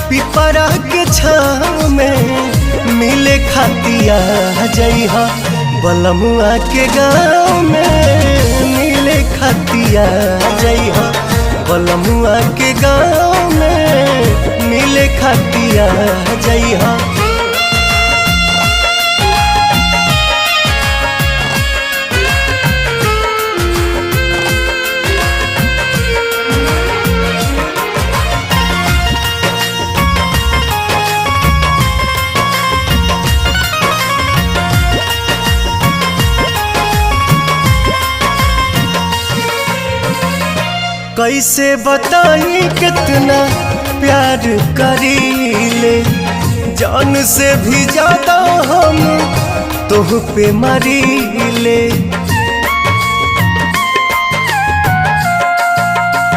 पिपरा के छाँव में मिले खातिया जइहा बलमुआ के गाँव में मिले खातिया जइहा बलमुआ के गाँव में मिले खातिया जइहा। कैसे बताई कितना प्यार करीले, जान से भी ज्यादा हम तोह पे मरीले।